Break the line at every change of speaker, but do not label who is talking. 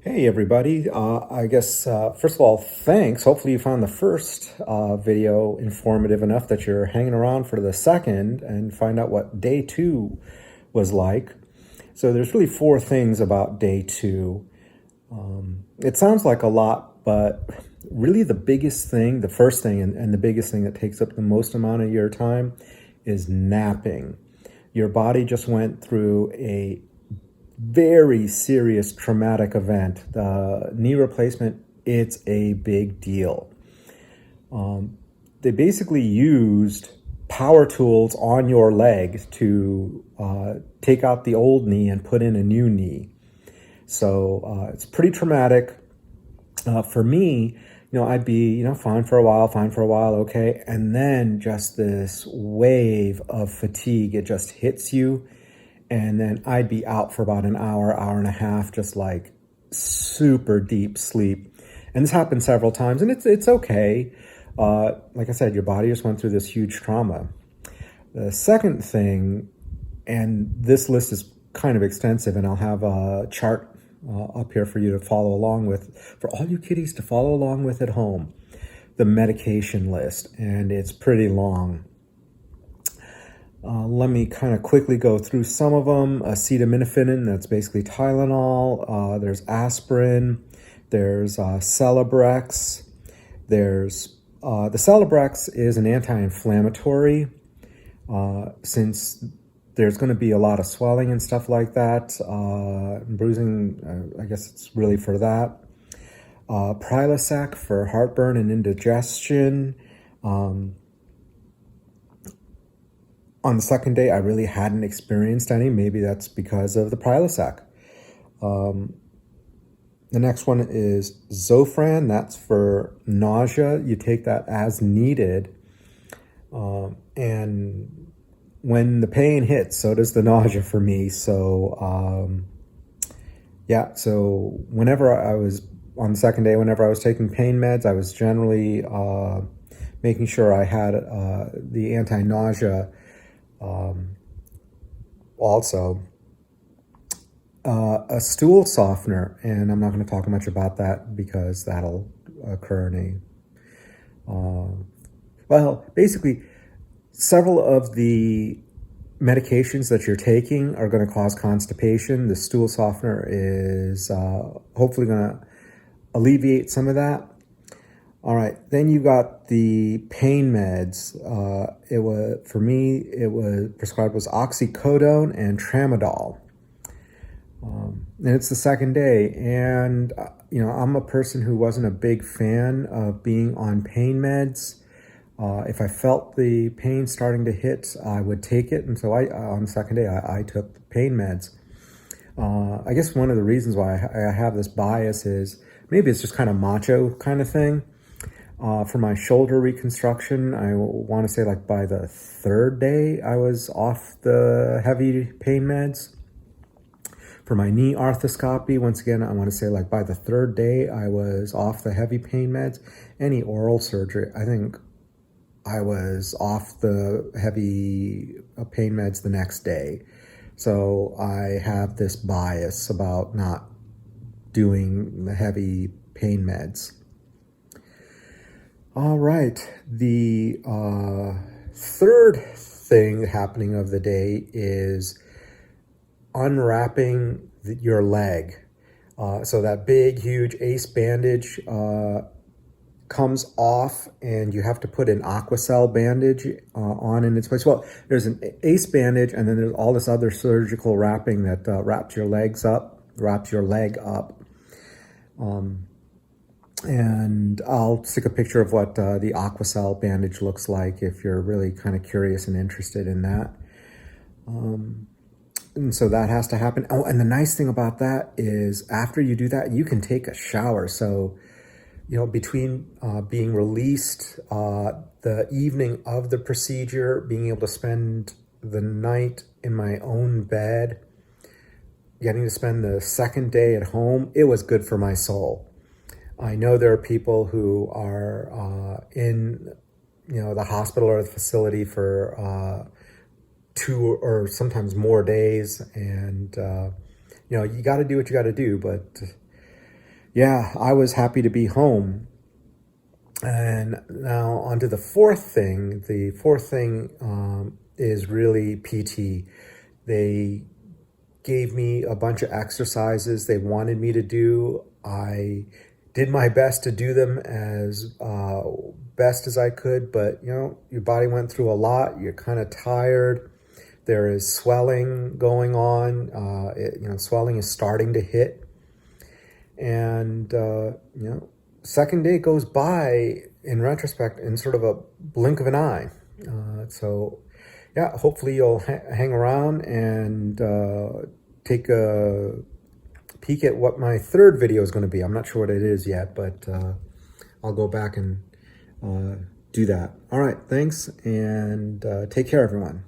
Hey everybody, first of all, thanks. Hopefully you found the first video informative enough that you're hanging around for the second and find out what day two was like. So there's really four things about day two. It sounds like a lot, but really the biggest thing, the first thing and the biggest thing that takes up the most amount of your time is napping. Your body just went through a very serious traumatic event. The knee replacement, it's a big deal. They basically used power tools on your leg to take out the old knee and put in a new knee. So it's pretty traumatic. For me, I'd be, fine for a while, okay. And then just this wave of fatigue, it just hits you. And then I'd be out for about an hour, hour and a half, just like super deep sleep. And this happened several times, and it's okay. Like I said, your body just went through this huge trauma. The second thing, and this list is kind of extensive, and I'll have a chart up here for you to follow along with, for all you kiddies to follow along with at home, the medication list, and it's pretty long. Let me kind of quickly go through some of them. Acetaminophen, that's basically Tylenol. There's aspirin. There's Celebrex. There's the Celebrex is an anti-inflammatory. Since there's going to be a lot of swelling and stuff like that, bruising, I guess it's really for that. Prilosec for heartburn and indigestion. On the second day, I really hadn't experienced any. Maybe that's because of the Prilosec. The next one is Zofran. That's for nausea. You take that as needed. And when the pain hits, so does the nausea for me. So, so whenever I was on the second day, whenever I was taking pain meds, I was generally making sure I had the anti-nausea also. A stool softener, and I'm not going to talk much about that because that'll occur in basically several of the medications that you're taking are going to cause constipation. The stool softener is hopefully going to alleviate some of that. All right, then you got the pain meds. For me, it was prescribed was oxycodone and tramadol. And it's the second day, and I'm a person who wasn't a big fan of being on pain meds. If I felt the pain starting to hit, I would take it, and so on the second day I took the pain meds. I guess one of the reasons why I have this bias is maybe it's just kind of macho kind of thing. For my shoulder reconstruction, I want to say like by the third day, I was off the heavy pain meds. For my knee arthroscopy, once again, I want to say like by the third day, I was off the heavy pain meds. Any oral surgery, I think I was off the heavy pain meds the next day. So I have this bias about not doing the heavy pain meds. All right, the third thing happening of the day is unwrapping your leg. So that big, huge ACE bandage comes off, and you have to put an Aquacel bandage on in its place. Well, there's an ACE bandage, and then there's all this other surgical wrapping that wraps your leg up. And I'll stick a picture of what the Aquacel bandage looks like if you're really kind of curious and interested in that. And so that has to happen. Oh, and the nice thing about that is after you do that, you can take a shower. So, between being released the evening of the procedure, being able to spend the night in my own bed, getting to spend the second day at home, it was good for my soul. I know there are people who are in, the hospital or the facility for 2 or sometimes more days, and you got to do what you got to do. But yeah, I was happy to be home. And now on to the fourth thing. The fourth thing is really PT. They gave me a bunch of exercises they wanted me to do. I did my best to do them as best as I could, but you know, your body went through a lot. You're kind of tired. There is swelling going on. Swelling is starting to hit. And, second day goes by in retrospect in sort of a blink of an eye. So, yeah, hopefully you'll hang around and take a peek at what my third video is going to be. I'm not sure what it is yet, but I'll go back and do that. All right, thanks, and take care, everyone.